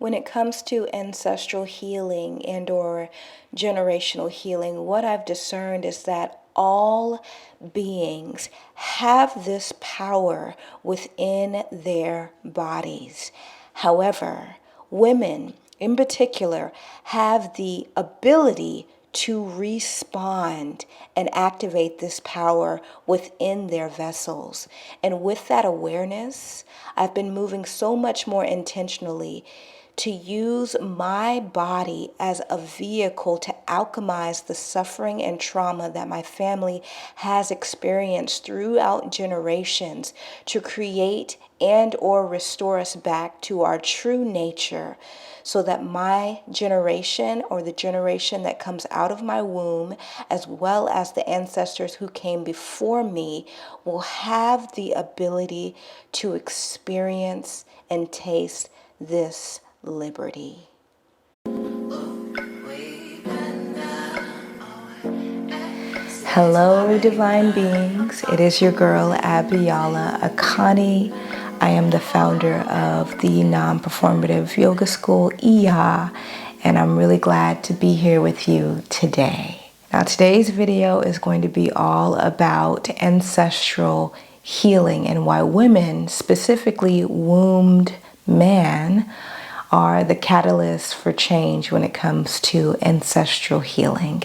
When it comes to ancestral healing and or generational healing, what I've discerned is that all beings have this power within their bodies. However, women in particular have the ability to respond and activate this power within their vessels. And with that awareness, I've been moving so much more intentionally to use my body as a vehicle to alchemize the suffering and trauma that my family has experienced throughout generations, to create and or restore us back to our true nature, so that my generation or the generation that comes out of my womb, as well as the ancestors who came before me, will have the ability to experience and taste this liberty. Hello, divine beings. It is your girl, Abiyala Akani. I am the founder of the non-performative yoga school, IYA, and I'm really glad to be here with you today. Now, today's video is going to be all about ancestral healing and why women, specifically wombed man, are the catalyst for change when it comes to ancestral healing.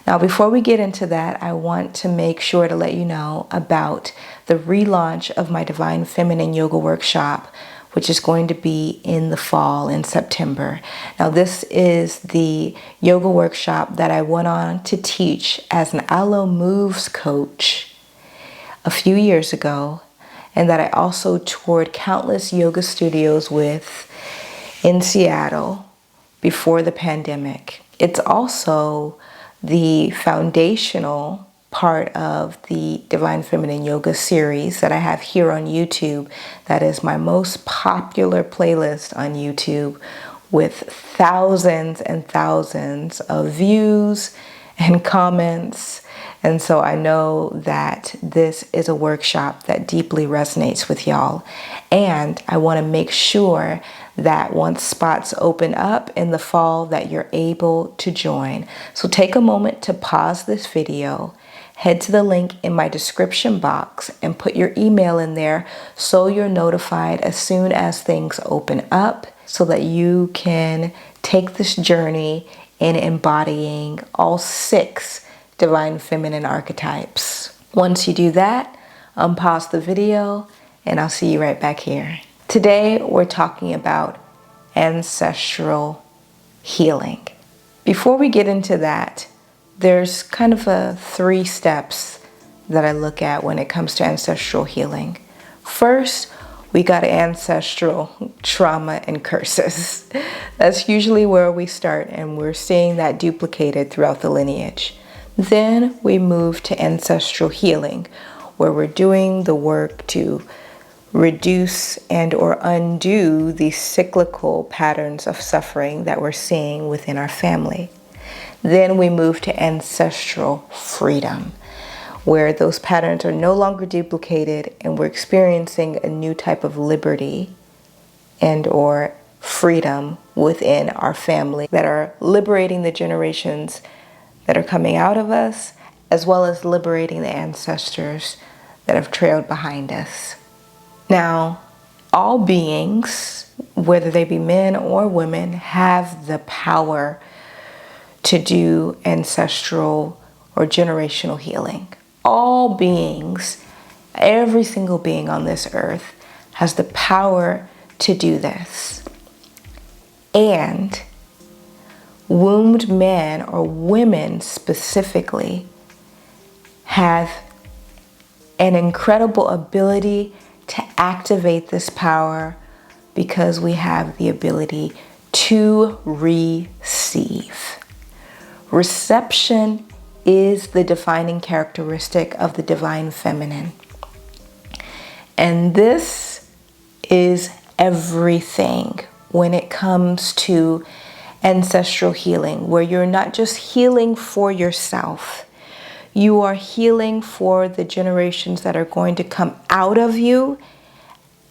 Now, before we get into that, I want to make sure to let you know about the relaunch of my Divine Feminine Yoga Workshop, which is going to be in the fall in September. Now, this is the yoga workshop that I went on to teach as an Alo Moves coach a few years ago, and that I also toured countless yoga studios with in Seattle before the pandemic. It's also the foundational part of the Divine Feminine Yoga series that I have here on YouTube. That is my most popular playlist on YouTube, with thousands and thousands of views and comments. And so I know that this is a workshop that deeply resonates with y'all. And I want to make sure that once spots open up in the fall, that you're able to join. So take a moment to pause this video, head to the link in my description box and put your email in there so you're notified as soon as things open up, so that you can take this journey in embodying all 6 divine feminine archetypes. Once you do that, unpause the video and I'll see you right back here. Today, we're talking about ancestral healing. Before we get into that, there's kind of 3 steps that I look at when it comes to ancestral healing. First, we got ancestral trauma and curses. That's usually where we start, and we're seeing that duplicated throughout the lineage. Then we move to ancestral healing, where we're doing the work to reduce and or undo the cyclical patterns of suffering that we're seeing within our family. Then we move to ancestral freedom, where those patterns are no longer duplicated and we're experiencing a new type of liberty and or freedom within our family, that are liberating the generations that are coming out of us, as well as liberating the ancestors that have trailed behind us. Now, all beings, whether they be men or women, have the power to do ancestral or generational healing. All beings, every single being on this earth, has the power to do this. And wombed men or women specifically have an incredible ability to activate this power, because we have the ability to receive. Reception is the defining characteristic of the divine feminine. And this is everything when it comes to ancestral healing, where you're not just healing for yourself. You are healing for the generations that are going to come out of you,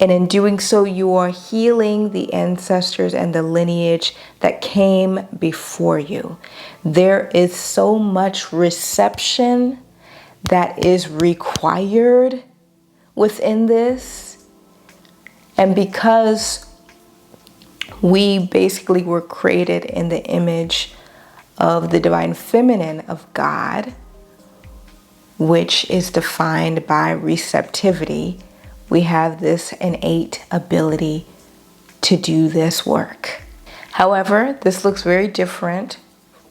And in doing so, you are healing the ancestors and the lineage that came before you. There is so much reception that is required within this. And because we basically were created in the image of the divine feminine of God, which is defined by receptivity, we have this innate ability to do this work. However, this looks very different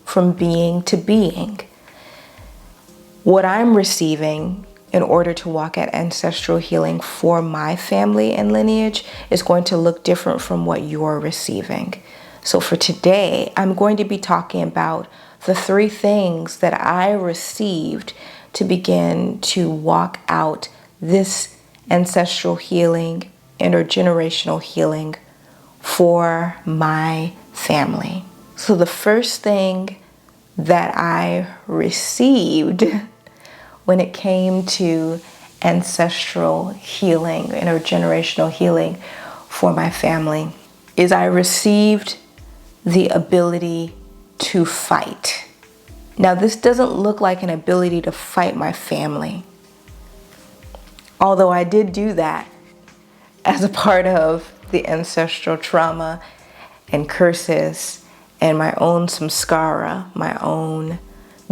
from being to being. What I'm receiving in order to walk at ancestral healing for my family and lineage is going to look different from what you're receiving. So for today, I'm going to be talking about the 3 things that I received to begin to walk out this ancestral healing, intergenerational healing for my family. So the first thing that I received when it came to ancestral healing, intergenerational healing for my family, is I received the ability to fight. Now, this doesn't look like an ability to fight my family, although I did do that as a part of the ancestral trauma and curses and my own samskara, my own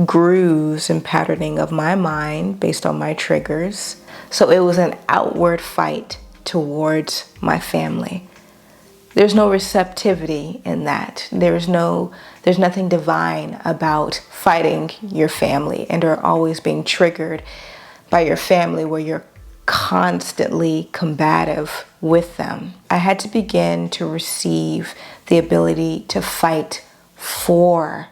grooves and patterning of my mind based on my triggers. So it was an outward fight towards my family. There's no receptivity in that. There's nothing divine about fighting your family and are always being triggered by your family where you're constantly combative with them. I had to begin to receive the ability to fight for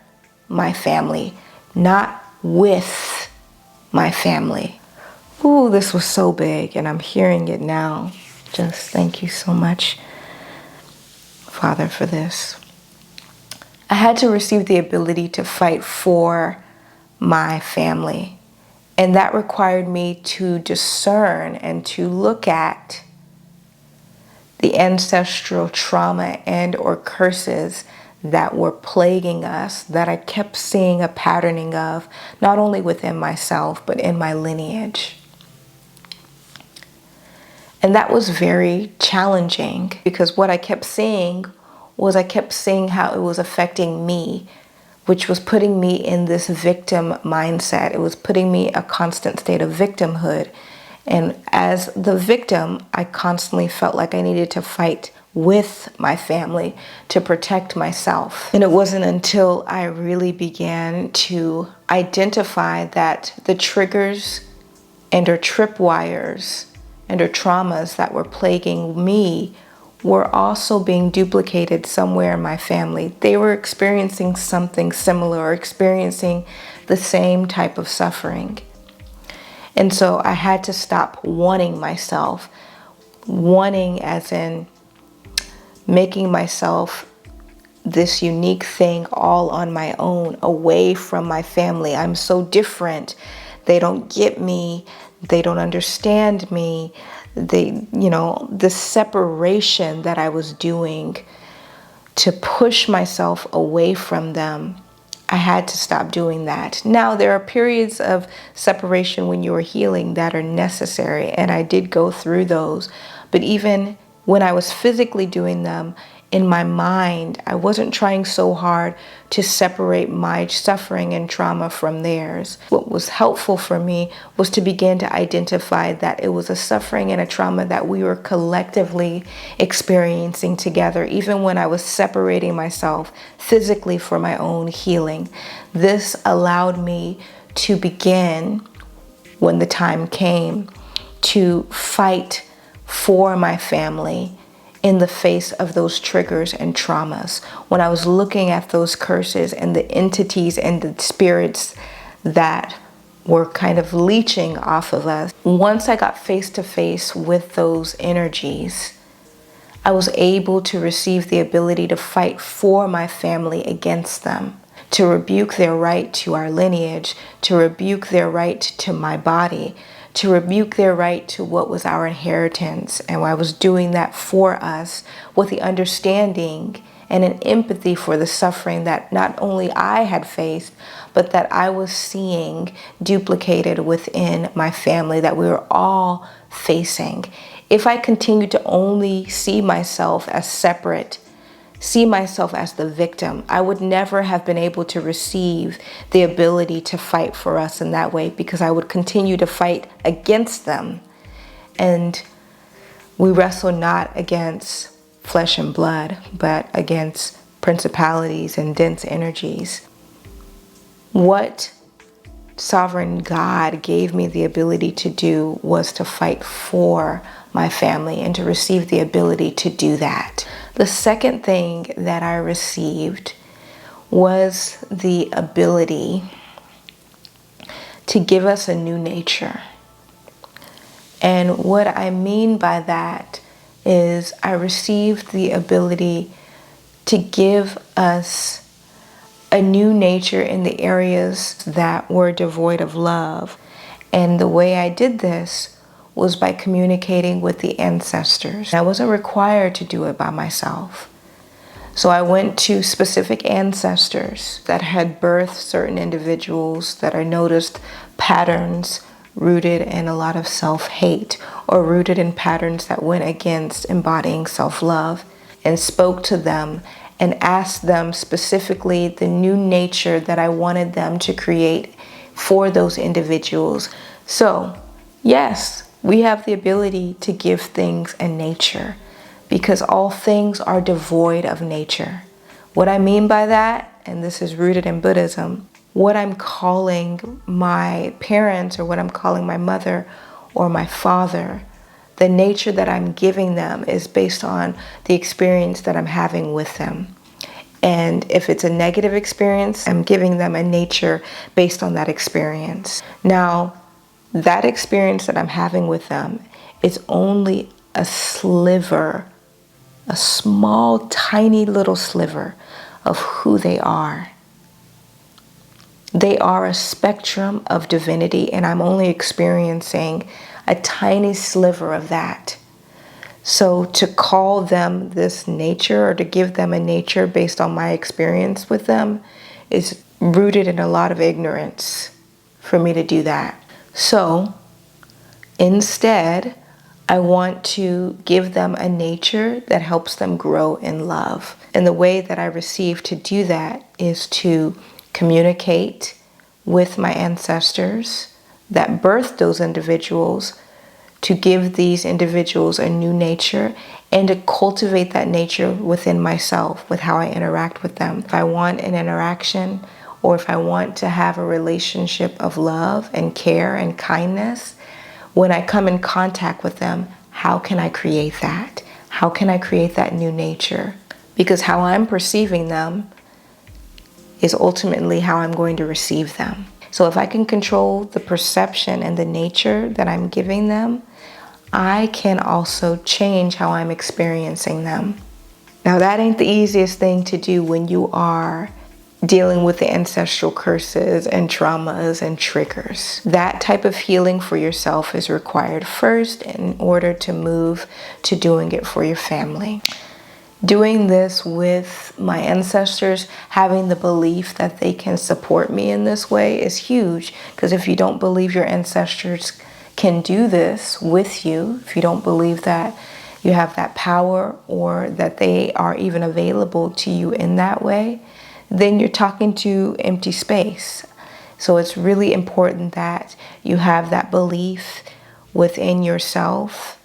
my family, not with my family. Ooh, this was so big, and I'm hearing it now. Just thank you so much, Father, for this. I had to receive the ability to fight for my family. And that required me to discern and to look at the ancestral trauma and or curses that were plaguing us, that I kept seeing a patterning of, not only within myself, but in my lineage. And that was very challenging because what I kept seeing was how it was affecting me, which was putting me in this victim mindset. It was putting me a constant state of victimhood. And as the victim, I constantly felt like I needed to fight with my family to protect myself. And it wasn't until I really began to identify that the triggers and or tripwires and or traumas that were plaguing me were also being duplicated somewhere in my family. They were experiencing something similar or experiencing the same type of suffering. And so I had to stop wanting myself, wanting as in making myself this unique thing all on my own, away from my family. I'm so different. They don't get me. They don't understand me. The separation that I was doing to push myself away from them, I had to stop doing that. Now, there are periods of separation when you are healing that are necessary, and I did go through those. But even when I was physically doing them, in my mind, I wasn't trying so hard to separate my suffering and trauma from theirs. What was helpful for me was to begin to identify that it was a suffering and a trauma that we were collectively experiencing together, even when I was separating myself physically for my own healing. This allowed me to begin, when the time came, to fight for my family in the face of those triggers and traumas. When I was looking at those curses and the entities and the spirits that were kind of leeching off of us, once I got face to face with those energies, I was able to receive the ability to fight for my family against them, to rebuke their right to our lineage, to rebuke their right to my body, to rebuke their right to what was our inheritance. And I was doing that for us with the understanding and an empathy for the suffering that not only I had faced, but that I was seeing duplicated within my family, that we were all facing. If I continued to only see myself as separate, see myself as the victim, I would never have been able to receive the ability to fight for us in that way, because I would continue to fight against them. And we wrestle not against flesh and blood, but against principalities and dense energies. What sovereign God gave me the ability to do was to fight for my family and to receive the ability to do that. The second thing that I received was the ability to give us a new nature. And what I mean by that is I received the ability to give us a new nature in the areas that were devoid of love. And the way I did this was by communicating with the ancestors. I wasn't required to do it by myself. So I went to specific ancestors that had birthed certain individuals that I noticed patterns rooted in a lot of self-hate, or rooted in patterns that went against embodying self-love, and spoke to them and asked them specifically the new nature that I wanted them to create for those individuals. So, yes, we have the ability to give things a nature, because all things are devoid of nature. What I mean by that, and this is rooted in Buddhism, what I'm calling my parents, or what I'm calling my mother or my father, the nature that I'm giving them is based on the experience that I'm having with them. And if it's a negative experience, I'm giving them a nature based on that experience. Now, that experience that I'm having with them is only a sliver, a small, tiny little sliver of who they are. They are a spectrum of divinity, and I'm only experiencing a tiny sliver of that. So to call them this nature, or to give them a nature based on my experience with them, is rooted in a lot of ignorance for me to do that. So instead, I want to give them a nature that helps them grow in love. And the way that I receive to do that is to communicate with my ancestors that birthed those individuals, to give these individuals a new nature, and to cultivate that nature within myself with how I interact with them. If I want an interaction, or if I want to have a relationship of love and care and kindness, when I come in contact with them, how can I create that? How can I create that new nature? Because how I'm perceiving them is ultimately how I'm going to receive them. So if I can control the perception and the nature that I'm giving them, I can also change how I'm experiencing them. Now, that ain't the easiest thing to do when you are dealing with the ancestral curses and traumas and triggers. That type of healing for yourself is required first in order to move to doing it for your family. Doing this with my ancestors, having the belief that they can support me in this way is huge, because if you don't believe your ancestors can do this with you, if you don't believe that you have that power, or that they are even available to you in that way, then you're talking to empty space. So it's really important that you have that belief within yourself,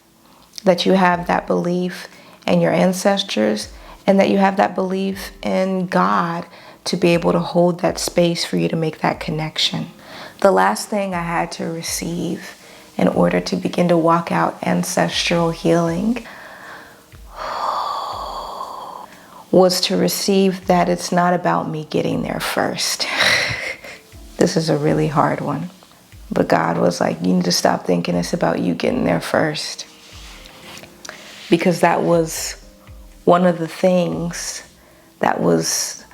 that you have that belief in your ancestors, and that you have that belief in God to be able to hold that space for you to make that connection. The last thing I had to receive in order to begin to walk out ancestral healing was to receive that it's not about me getting there first. This is a really hard one. But God was like, you need to stop thinking it's about you getting there first. Because that was one of the things that was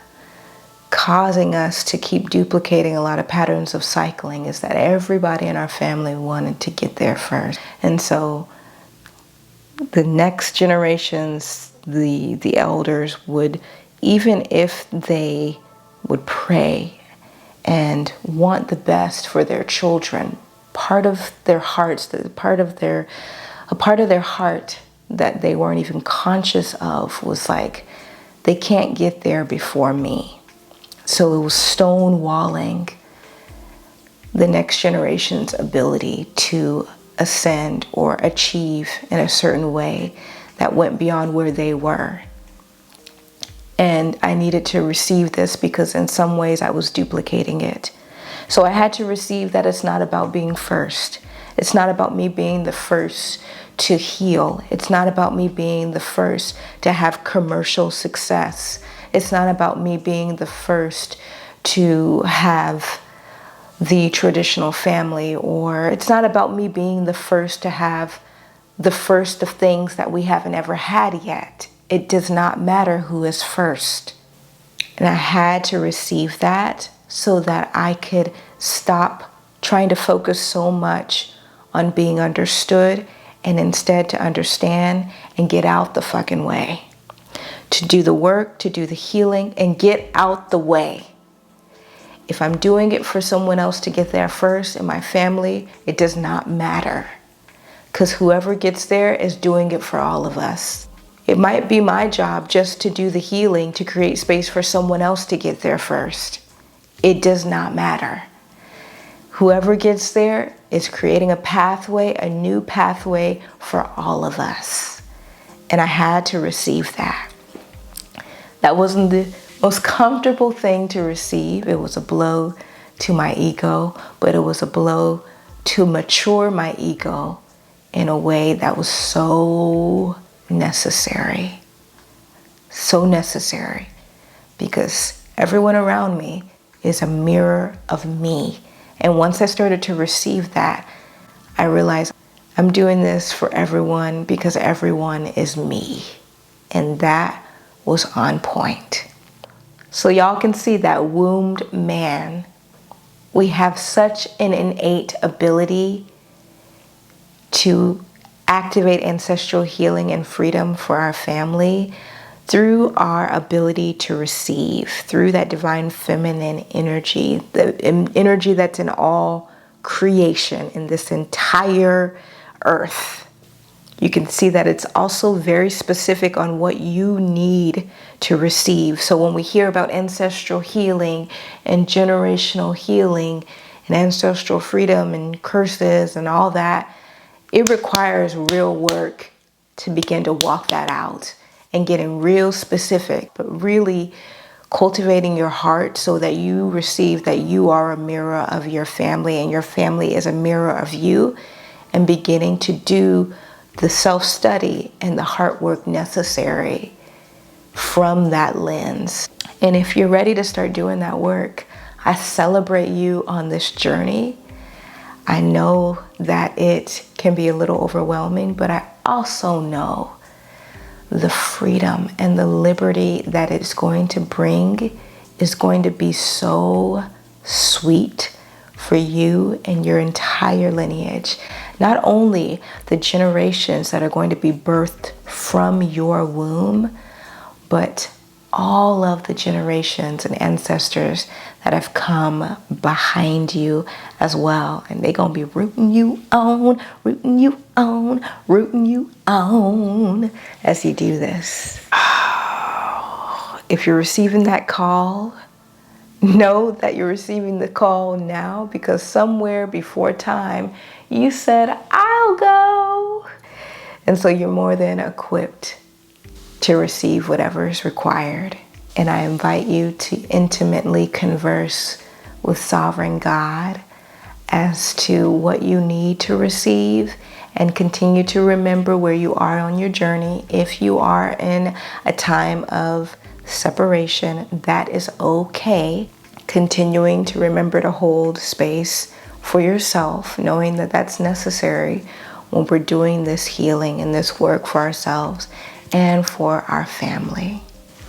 causing us to keep duplicating a lot of patterns of cycling is that everybody in our family wanted to get there first. And so the next generations, the elders would, even if they would pray and want the best for their children, part of their hearts, a part of their heart that they weren't even conscious of was like, they can't get there before me. So it was stonewalling the next generation's ability to ascend or achieve in a certain way that went beyond where they were. And I needed to receive this because in some ways I was duplicating it. So I had to receive that it's not about being first. It's not about me being the first to heal. It's not about me being the first to have commercial success. It's not about me being the first to have the traditional family, or it's not about me being the first to have the first of things that we haven't ever had yet. It does not matter who is first. And I had to receive that so that I could stop trying to focus so much on being understood and instead to understand and get out the fucking way. To do the work, to do the healing, and get out the way. If I'm doing it for someone else to get there first in my family, it does not matter. Because whoever gets there is doing it for all of us. It might be my job just to do the healing, to create space for someone else to get there first. It does not matter. Whoever gets there is creating a pathway, a new pathway for all of us. And I had to receive that. That wasn't the most comfortable thing to receive. It was a blow to my ego, but it was a blow to mature my ego in a way that was so necessary. So necessary. Because everyone around me is a mirror of me. And once I started to receive that, I realized I'm doing this for everyone because everyone is me. And that was on point. So y'all can see that wombed man, we have such an innate ability to activate ancestral healing and freedom for our family through our ability to receive, through that divine feminine energy, the energy that's in all creation, in this entire earth. You can see that it's also very specific on what you need to receive. So when we hear about ancestral healing and generational healing and ancestral freedom and curses and all that, it requires real work to begin to walk that out and getting real specific, but really cultivating your heart so that you receive that you are a mirror of your family and your family is a mirror of you, and beginning to do the self-study and the heart work necessary from that lens. And if you're ready to start doing that work, I celebrate you on this journey. I know that it can be a little overwhelming, but I also know the freedom and the liberty that it's going to bring is going to be so sweet for you and your entire lineage. Not only the generations that are going to be birthed from your womb, but all of the generations and ancestors that have come behind you as well. And they're going to be rooting you on, rooting you on, rooting you on as you do this. If you're receiving that call, know that you're receiving the call now, because somewhere before time, you said, I'll go. And so you're more than equipped to receive whatever is required. And I invite you to intimately converse with Sovereign God as to what you need to receive, and continue to remember where you are on your journey. If you are in a time of separation, that is okay. Continuing to remember to hold space for yourself, knowing that that's necessary when we're doing this healing and this work for ourselves and for our family.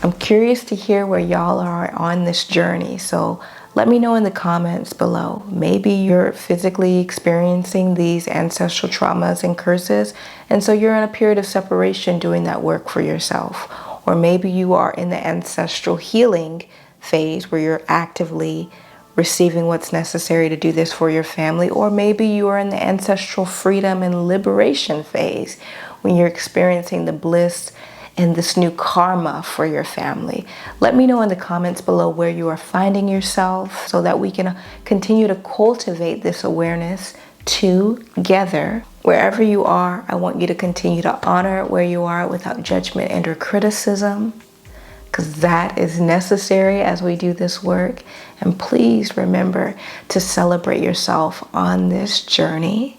I'm curious to hear where y'all are on this journey, so let me know in the comments below. Maybe you're physically experiencing these ancestral traumas and curses, and so you're in a period of separation doing that work for yourself. Or maybe you are in the ancestral healing phase where you're actively receiving what's necessary to do this for your family. Or maybe you are in the ancestral freedom and liberation phase when you're experiencing the bliss and this new karma for your family. Let me know in the comments below where you are finding yourself so that we can continue to cultivate this awareness together. Wherever you are, I want you to continue to honor where you are without judgment and or criticism, because that is necessary as we do this work. And please remember to celebrate yourself on this journey.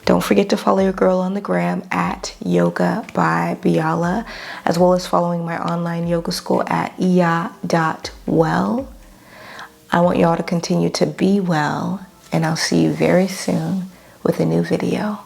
Don't forget to follow your girl on the gram at Yoga by Biala, as well as following my online yoga school at iya.well. I want y'all to continue to be well, and I'll see you very soon with a new video.